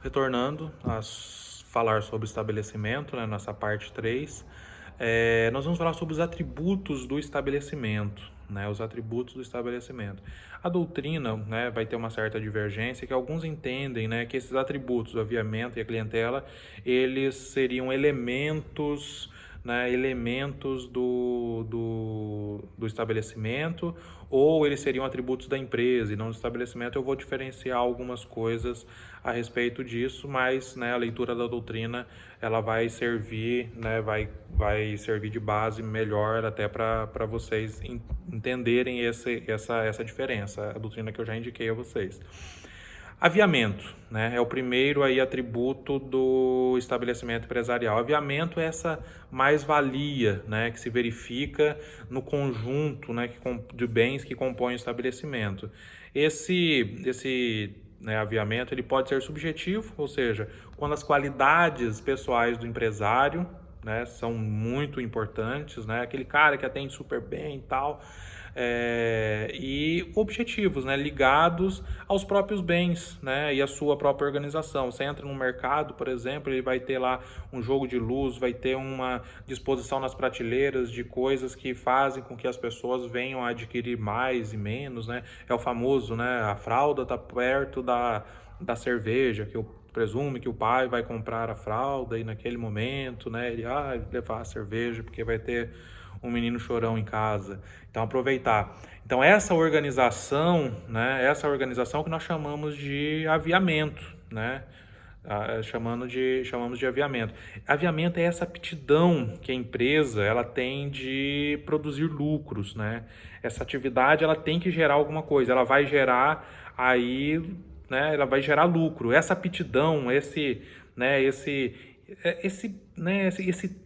Retornando a falar sobre estabelecimento, né, nessa parte 3, nós vamos falar sobre os atributos do estabelecimento, né, os atributos do estabelecimento. A doutrina, né, vai ter uma certa divergência, que alguns entendem, né, que esses atributos, o aviamento e a clientela, eles seriam elementos, né, elementos do estabelecimento, ou eles seriam atributos da empresa e não do estabelecimento. Eu vou diferenciar algumas coisas a respeito disso, mas, né, a leitura da doutrina ela vai servir, né, vai servir de base melhor até para vocês entenderem essa diferença, a doutrina que eu já indiquei a vocês. Aviamento, né, é o primeiro aí atributo do estabelecimento empresarial. Aviamento é essa mais-valia, né, que se verifica no conjunto, né, de bens que compõem o estabelecimento. Esse né, aviamento ele pode ser subjetivo, ou seja, quando as qualidades pessoais do empresário, né, são muito importantes, né, aquele cara que atende super bem e tal, e objetivos, né, ligados aos próprios bens, né, e à sua própria organização. Você entra no mercado, por exemplo, ele vai ter lá um jogo de luz, vai ter uma disposição nas prateleiras de coisas que fazem com que as pessoas venham a adquirir mais e menos, né? É o famoso, né, a fralda está perto da cerveja, que eu presume que o pai vai comprar a fralda e naquele momento, né, ele levar a cerveja porque vai ter um menino chorão em casa. Então aproveitar. Então essa organização, né, essa organização que nós chamamos de aviamento, né? Chamamos de aviamento. Aviamento é essa aptidão que a empresa ela tem de produzir lucros, né? Essa atividade ela tem que gerar alguma coisa, ela vai gerar aí, né? Ela vai gerar lucro. Essa aptidão, esse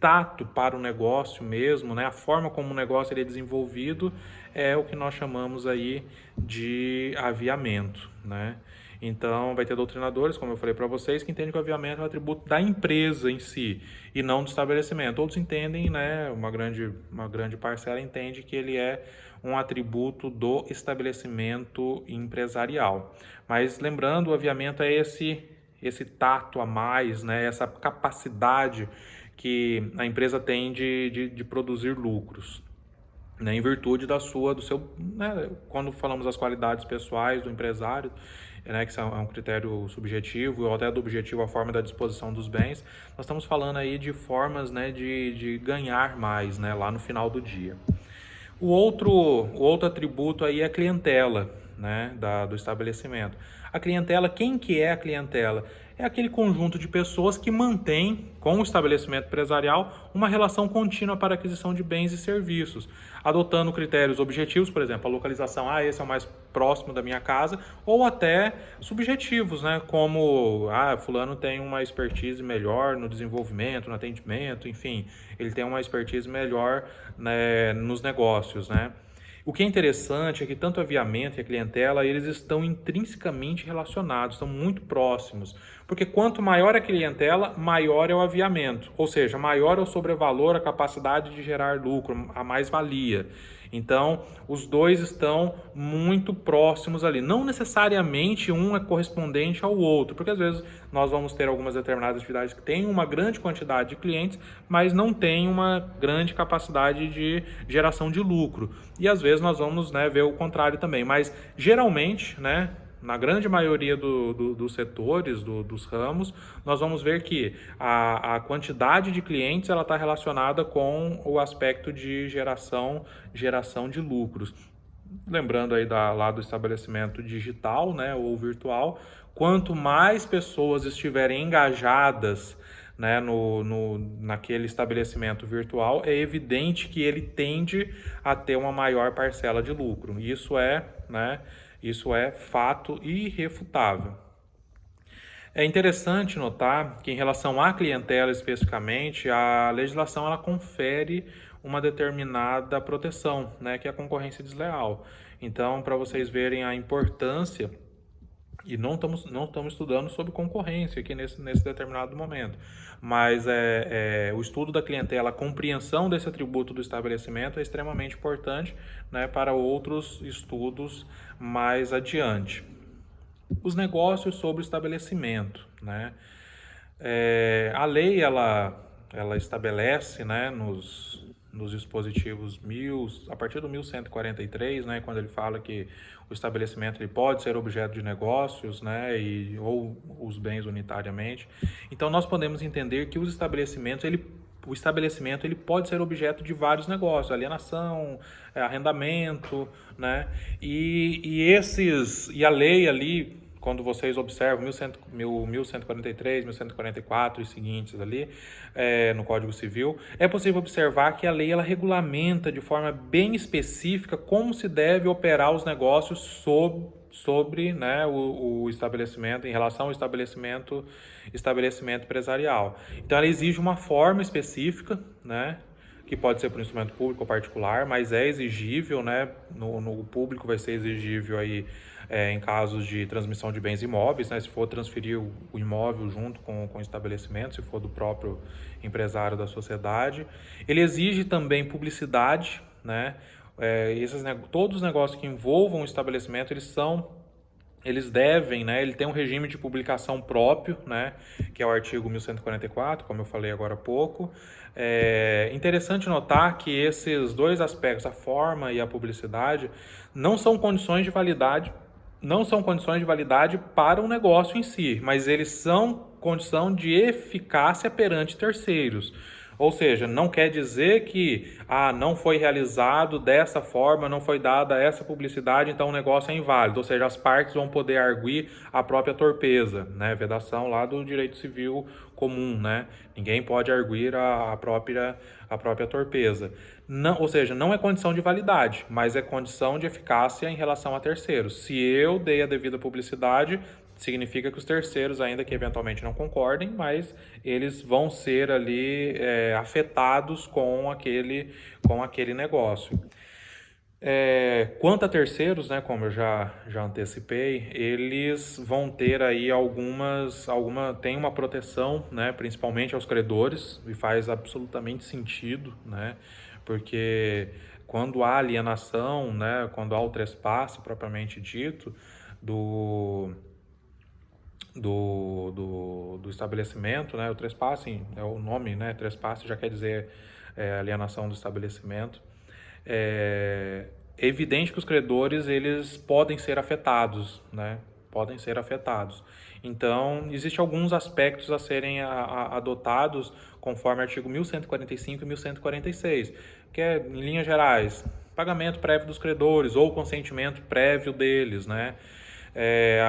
tato para o negócio mesmo, né? A forma como o negócio ele é desenvolvido é o que nós chamamos aí de aviamento, né? Então, vai ter doutrinadores, como eu falei para vocês, que entendem que o aviamento é um atributo da empresa em si e não do estabelecimento. Outros entendem, né, uma grande parcela entende que ele é um atributo do estabelecimento empresarial. Mas lembrando, o aviamento é esse tato a mais, né, essa capacidade que a empresa tem de produzir lucros, né, em virtude do seu, né, quando falamos das qualidades pessoais do empresário, né, que é um critério subjetivo ou até do objetivo a forma da disposição dos bens, nós estamos falando aí de formas, né, de ganhar mais, né, lá no final do dia. O outro atributo aí é a clientela, né, do estabelecimento. A clientela, quem que é a clientela? É aquele conjunto de pessoas que mantém com o estabelecimento empresarial uma relação contínua para a aquisição de bens e serviços, adotando critérios objetivos, por exemplo, a localização, esse é o mais próximo da minha casa, ou até subjetivos, né, como, fulano tem uma expertise melhor no desenvolvimento, no atendimento, enfim, ele tem uma expertise melhor, né, nos negócios, né. O que é interessante é que tanto o aviamento e a clientela, eles estão intrinsecamente relacionados, estão muito próximos. Porque quanto maior a clientela, maior é o aviamento. Ou seja, maior é o sobrevalor, a capacidade de gerar lucro, a mais-valia. Então, os dois estão muito próximos ali. Não necessariamente um é correspondente ao outro, porque às vezes nós vamos ter algumas determinadas atividades que têm uma grande quantidade de clientes, mas não tem uma grande capacidade de geração de lucro. E às vezes nós vamos, né, ver o contrário também. Mas geralmente, né, na grande maioria dos setores, dos ramos, nós vamos ver que a quantidade de clientes ela está relacionada com o aspecto de geração de lucros. Lembrando aí lá do estabelecimento digital, né, ou virtual, quanto mais pessoas estiverem engajadas, né, naquele estabelecimento virtual, é evidente que ele tende a ter uma maior parcela de lucro. Isso é fato irrefutável. É interessante notar que, em relação à clientela especificamente, a legislação ela confere uma determinada proteção, né, que é a concorrência desleal. Então, para vocês verem a importância, e não estamos estudando sobre concorrência aqui nesse determinado momento, mas o estudo da clientela, a compreensão desse atributo do estabelecimento é extremamente importante, né, para outros estudos mais adiante. os negócios sobre o estabelecimento, né? A lei, ela estabelece, né, nos dispositivos a partir do 1143, né, quando ele fala que o estabelecimento ele pode ser objeto de negócios, né, ou os bens unitariamente. Então, nós podemos entender que o estabelecimento ele pode ser objeto de vários negócios, alienação, arrendamento, né, e a lei ali, quando vocês observam 1143, 1144 e seguintes ali no Código Civil, é possível observar que a lei ela regulamenta de forma bem específica como se deve operar os negócios sobre, né, o estabelecimento, em relação ao estabelecimento empresarial. Então, ela exige uma forma específica, né, que pode ser por instrumento público ou particular, mas é exigível, né, no público vai ser exigível aí, em casos de transmissão de bens imóveis, né, se for transferir o imóvel junto com o estabelecimento, se for do próprio empresário da sociedade. Ele exige também publicidade, né, todos os negócios que envolvam o estabelecimento, eles devem, né, ele tem um regime de publicação próprio, né, que é o artigo 1144, como eu falei agora há pouco. É interessante notar que esses dois aspectos, a forma e a publicidade, não são condições de validade para o negócio em si, mas eles são condição de eficácia perante terceiros. Ou seja, não quer dizer que não foi realizado dessa forma, não foi dada essa publicidade, então o negócio é inválido. Ou seja, as partes vão poder arguir a própria torpeza, né? Vedação lá do direito civil comum, né? Ninguém pode arguir a própria torpeza. Não, ou seja, não é condição de validade, mas é condição de eficácia em relação a terceiros. Se eu dei a devida publicidade, significa que os terceiros, ainda que eventualmente não concordem, mas eles vão ser ali afetados com aquele negócio. Quanto a terceiros, né, como eu já antecipei, eles vão ter aí tem uma proteção, né, principalmente aos credores, e faz absolutamente sentido, né, porque quando há alienação, né, quando há o trespasse propriamente dito do estabelecimento, né? O trespasse é o nome, né? Trespasse já quer dizer alienação do estabelecimento. É evidente que os credores eles podem ser afetados, né? Podem ser afetados. Então, existem alguns aspectos a serem adotados conforme artigo 1145 e 1146, que é, em linhas gerais, pagamento prévio dos credores ou consentimento prévio deles, né?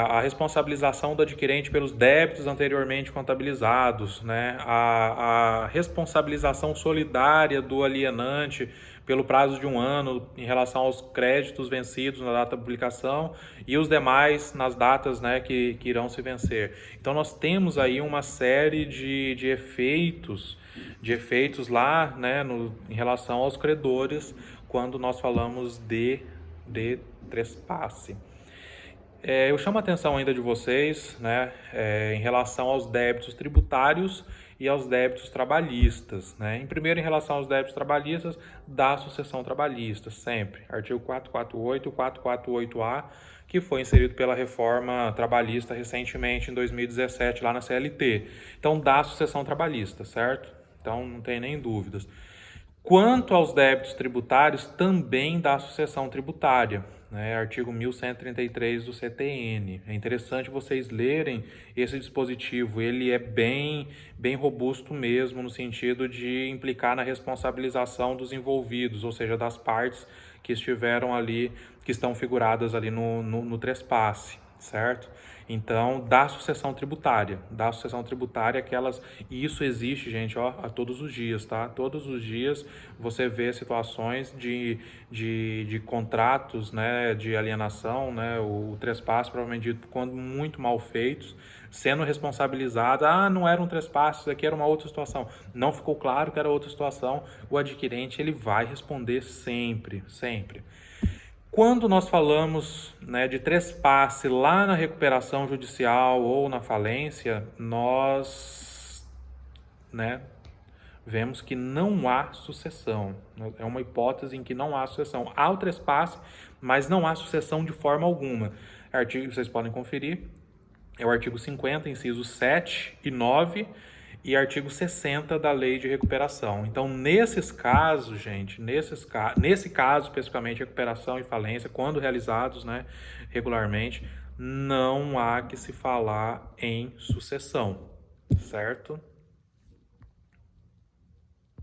A responsabilização do adquirente pelos débitos anteriormente contabilizados, né? A responsabilização solidária do alienante pelo prazo de 1 ano em relação aos créditos vencidos na data da publicação e os demais nas datas, né, que irão se vencer. Então, nós temos aí uma série de efeitos lá, né, em relação aos credores quando nós falamos de trespasse. Eu chamo a atenção ainda de vocês, né, em relação aos débitos tributários e aos débitos trabalhistas, né? Em relação aos débitos trabalhistas, da sucessão trabalhista, sempre. Artigo 448 e 448-A, que foi inserido pela reforma trabalhista recentemente, em 2017, lá na CLT. Então, da sucessão trabalhista, certo? Então, não tem nem dúvidas. Quanto aos débitos tributários, também da sucessão tributária, né? Artigo 1133 do CTN. É interessante vocês lerem esse dispositivo, ele é bem robusto mesmo, no sentido de implicar na responsabilização dos envolvidos, ou seja, das partes que estiveram ali, que estão figuradas ali no trespasse, certo? Então, da sucessão tributária, e isso existe, gente, a todos os dias, tá? Todos os dias você vê situações de contratos, né, de alienação, né, o trespasse, provavelmente dito, quando muito mal feitos, sendo responsabilizado, não era um trespasse, isso aqui era uma outra situação. Não ficou claro que era outra situação, o adquirente ele vai responder sempre, sempre. Quando nós falamos, né, de trespasse lá na recuperação judicial ou na falência, nós, né, vemos que não há sucessão. É uma hipótese em que não há sucessão. Há o trespasse, mas não há sucessão de forma alguma. Artigo, vocês podem conferir, é o artigo 50, incisos 7 e 9 e artigo 60 da Lei de Recuperação. Então, nesses casos, gente, nesse caso, especificamente, recuperação e falência, quando realizados, né, regularmente, não há que se falar em sucessão, certo?